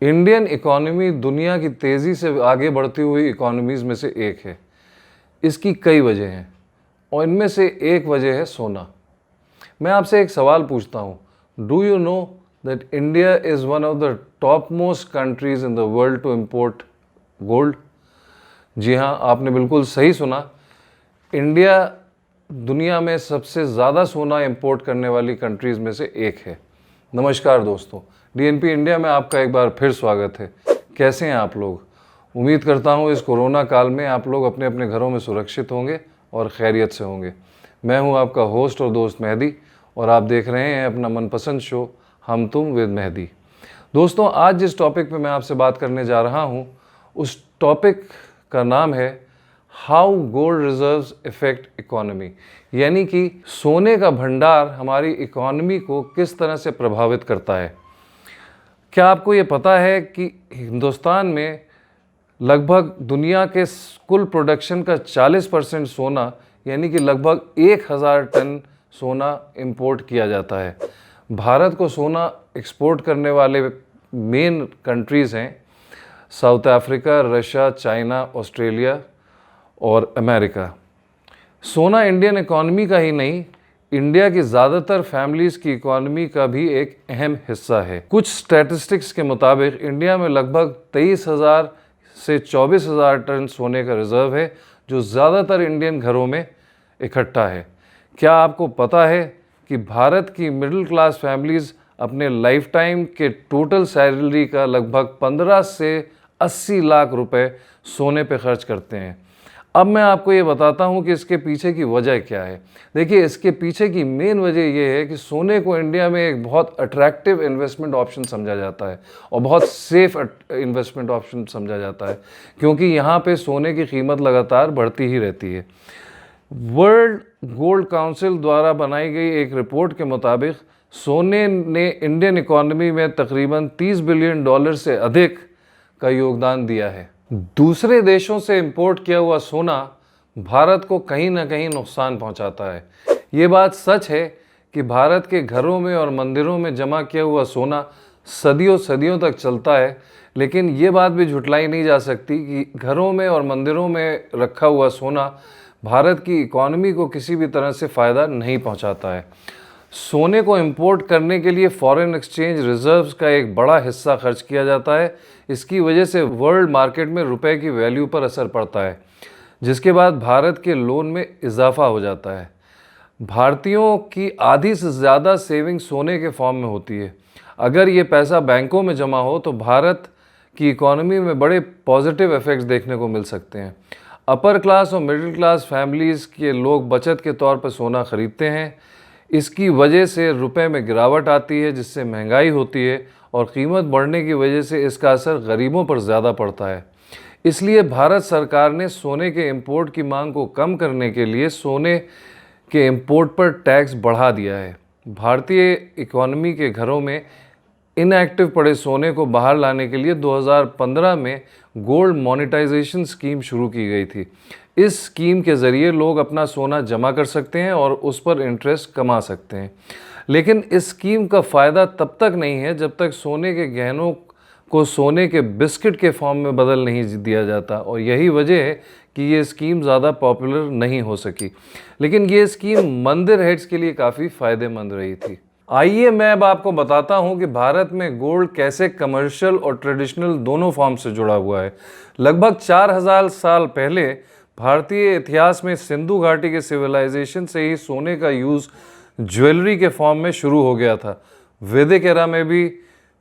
Indian economy दुनिया की तेज़ी से आगे बढ़ती हुई इकॉनमीज़ में से एक है। इसकी कई वजह हैं और इनमें से एक वजह है सोना। मैं आपसे एक सवाल पूछता हूँ, do you know that India is one of the top most countries in the world to import gold? जी हाँ, आपने बिल्कुल सही सुना। इंडिया दुनिया में सबसे ज़्यादा सोना इंपोर्ट करने वाली कंट्रीज़ में से एक है। नमस्कार दोस्तों, डीएनपी इंडिया में आपका एक बार फिर स्वागत है। कैसे हैं आप लोग? उम्मीद करता हूँ इस कोरोना काल में आप लोग अपने अपने घरों में सुरक्षित होंगे और खैरियत से होंगे। मैं हूँ आपका होस्ट और दोस्त मेहदी और आप देख रहे हैं अपना मनपसंद शो हम तुम विद मेहदी। दोस्तों, आज जिस टॉपिक पे मैं आपसे बात करने जा रहा हूँ उस टॉपिक का नाम है how gold reserves effect economy, यानी कि सोने का भंडार हमारी इकोनॉमी को किस तरह से प्रभावित करता है। क्या आपको ये पता है कि हिंदुस्तान में लगभग दुनिया के कुल प्रोडक्शन का 40% सोना यानी कि लगभग 1000 टन सोना इंपोर्ट किया जाता है। भारत को सोना एक्सपोर्ट करने वाले मेन कंट्रीज़ हैं south Africa, Russia, China, Australia और अमेरिका। सोना इंडियन इकॉनमी का ही नहीं, इंडिया की ज़्यादातर फैमिलीज़ की इकॉनमी का भी एक अहम हिस्सा है। कुछ स्टैटिस्टिक्स के मुताबिक इंडिया में लगभग 23,000 से 24,000 टन सोने का रिज़र्व है, जो ज़्यादातर इंडियन घरों में इकट्ठा है। क्या आपको पता है कि भारत की मिडिल क्लास फैमिलीज़ अपने लाइफ टाइम के टोटल सैलरी का लगभग 15 से 80 लाख रुपए सोने पे खर्च करते हैं। अब मैं आपको ये बताता हूँ कि इसके पीछे की वजह क्या है। देखिए, इसके पीछे की मेन वजह ये है कि सोने को इंडिया में एक बहुत अट्रैक्टिव इन्वेस्टमेंट ऑप्शन समझा जाता है और बहुत सेफ इन्वेस्टमेंट ऑप्शन समझा जाता है, क्योंकि यहाँ पे सोने की कीमत लगातार बढ़ती ही रहती है। वर्ल्ड गोल्ड काउंसिल द्वारा बनाई गई एक रिपोर्ट के मुताबिक सोने ने इंडियन इकॉनमी में तकरीबन $30 बिलियन से अधिक का योगदान दिया है। दूसरे देशों से इंपोर्ट किया हुआ सोना भारत को कहीं ना कहीं नुकसान पहुंचाता है। ये बात सच है कि भारत के घरों में और मंदिरों में जमा किया हुआ सोना सदियों सदियों तक चलता है, लेकिन ये बात भी झुटलाई नहीं जा सकती कि घरों में और मंदिरों में रखा हुआ सोना भारत की इकॉनमी को किसी भी तरह से फ़ायदा नहीं पहुंचाता है। सोने को इंपोर्ट करने के लिए फॉरेन एक्सचेंज रिजर्व्स का एक बड़ा हिस्सा खर्च किया जाता है। इसकी वजह से वर्ल्ड मार्केट में रुपए की वैल्यू पर असर पड़ता है, जिसके बाद भारत के लोन में इजाफा हो जाता है। भारतीयों की आधी से ज़्यादा सेविंग सोने के फॉर्म में होती है। अगर ये पैसा बैंकों में जमा हो तो भारत की इकॉनमी में बड़े पॉजिटिव इफ़ेक्ट्स देखने को मिल सकते हैं। अपर क्लास और मिडिल क्लास फैमिलीज़ के लोग बचत के तौर पर सोना खरीदते हैं। इसकी वजह से रुपए में गिरावट आती है, जिससे महंगाई होती है और कीमत बढ़ने की वजह से इसका असर गरीबों पर ज़्यादा पड़ता है। इसलिए भारत सरकार ने सोने के इंपोर्ट की मांग को कम करने के लिए सोने के इंपोर्ट पर टैक्स बढ़ा दिया है। भारतीय इकॉनमी के घरों में इनएक्टिव पड़े सोने को बाहर लाने के लिए 2015 में गोल्ड मोनेटाइजेशन स्कीम शुरू की गई थी। इस स्कीम के ज़रिए लोग अपना सोना जमा कर सकते हैं और उस पर इंटरेस्ट कमा सकते हैं। लेकिन इस स्कीम का फ़ायदा तब तक नहीं है जब तक सोने के गहनों को सोने के बिस्किट के फॉर्म में बदल नहीं दिया जाता, और यही वजह है कि ये स्कीम ज़्यादा पॉपुलर नहीं हो सकी। लेकिन ये स्कीम मंदिर हेड्स के लिए काफ़ी फ़ायदेमंद रही थी। आइए मैं अब आपको बताता हूँ कि भारत में गोल्ड कैसे कमर्शियल और ट्रेडिशनल दोनों फॉर्म से जुड़ा हुआ है। लगभग 4000 साल पहले भारतीय इतिहास में सिंधु घाटी के सिविलाइजेशन से ही सोने का यूज़ ज्वेलरी के फॉर्म में शुरू हो गया था। वैदिक एरा में भी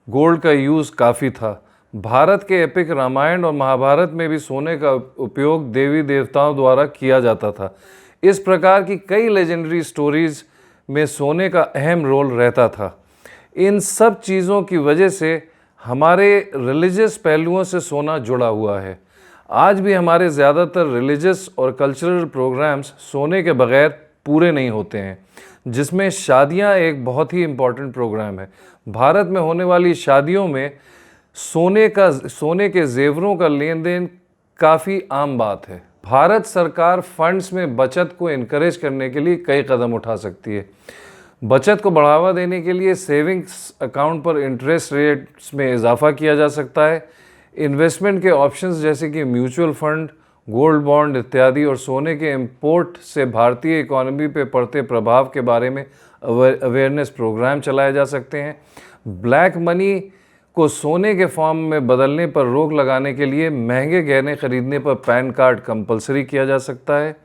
गोल्ड का यूज़ काफ़ी था। भारत के एपिक रामायण और महाभारत में भी सोने का उपयोग देवी देवताओं द्वारा किया जाता था। इस प्रकार की कई लेजेंडरी स्टोरीज़ में सोने का अहम रोल रहता था। इन सब चीज़ों की वजह से हमारे रिलीजियस पहलुओं से सोना जुड़ा हुआ है। आज भी हमारे ज़्यादातर रिलीजियस और कल्चरल प्रोग्राम्स सोने के बगैर पूरे नहीं होते हैं, जिसमें शादियां एक बहुत ही इम्पॉर्टेंट प्रोग्राम है। भारत में होने वाली शादियों में सोने के जेवरों का लेन देन काफ़ी आम बात है। भारत सरकार फंड्स में बचत को इनकरेज करने के लिए कई कदम उठा सकती है। बचत को बढ़ावा देने के लिए सेविंग्स अकाउंट पर इंटरेस्ट रेट्स में इजाफा किया जा सकता है। इन्वेस्टमेंट के ऑप्शंस जैसे कि म्यूचुअल फंड, गोल्ड बॉन्ड इत्यादि और सोने के इंपोर्ट से भारतीय इकोनॉमी पे पड़ते प्रभाव के बारे में अवेयरनेस प्रोग्राम चलाए जा सकते हैं। ब्लैक मनी को सोने के फॉर्म में बदलने पर रोक लगाने के लिए महंगे गहने खरीदने पर पैन कार्ड कंपलसरी किया जा सकता है।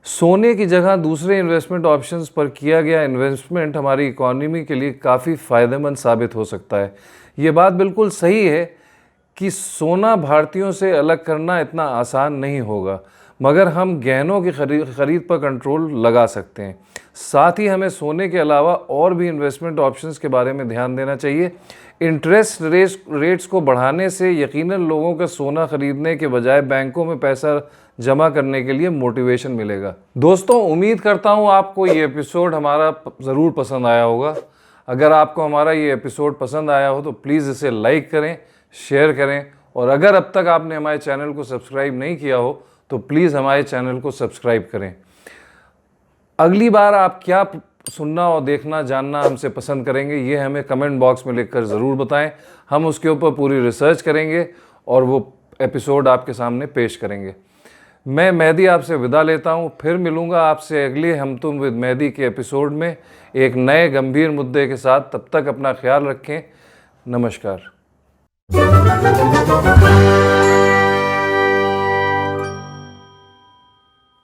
सोने की जगह दूसरे इन्वेस्टमेंट ऑप्शंस पर किया गया इन्वेस्टमेंट हमारी इकोनॉमी के लिए काफ़ी फ़ायदेमंद साबित हो सकता है। ये बात बिल्कुल सही है कि सोना भारतीयों से अलग करना इतना आसान नहीं होगा, मगर हम गहनों की खरीद पर कंट्रोल लगा सकते हैं। साथ ही हमें सोने के अलावा और भी इन्वेस्टमेंट ऑप्शंस के बारे में ध्यान देना चाहिए। इंटरेस्ट रेट्स को बढ़ाने से यकीनन लोगों का सोना खरीदने के बजाय बैंकों में पैसा जमा करने के लिए मोटिवेशन मिलेगा। दोस्तों, उम्मीद करता हूँ आपको ये एपिसोड हमारा ज़रूर पसंद आया होगा। अगर आपको हमारा ये एपिसोड पसंद आया हो तो प्लीज़ इसे लाइक करें, शेयर करें, और अगर अब तक आपने हमारे चैनल को सब्सक्राइब नहीं किया हो तो प्लीज़ हमारे चैनल को सब्सक्राइब करें। अगली बार आप क्या सुनना और देखना जानना हमसे पसंद करेंगे, ये हमें कमेंट बॉक्स में लिखकर ज़रूर बताएं। हम उसके ऊपर पूरी रिसर्च करेंगे और वो एपिसोड आपके सामने पेश करेंगे। मैं मेहदी आपसे विदा लेता हूँ। फिर मिलूँगा आपसे अगले हम तुम विद मेहदी के एपिसोड में एक नए गंभीर मुद्दे के साथ। तब तक अपना ख्याल रखें। नमस्कार।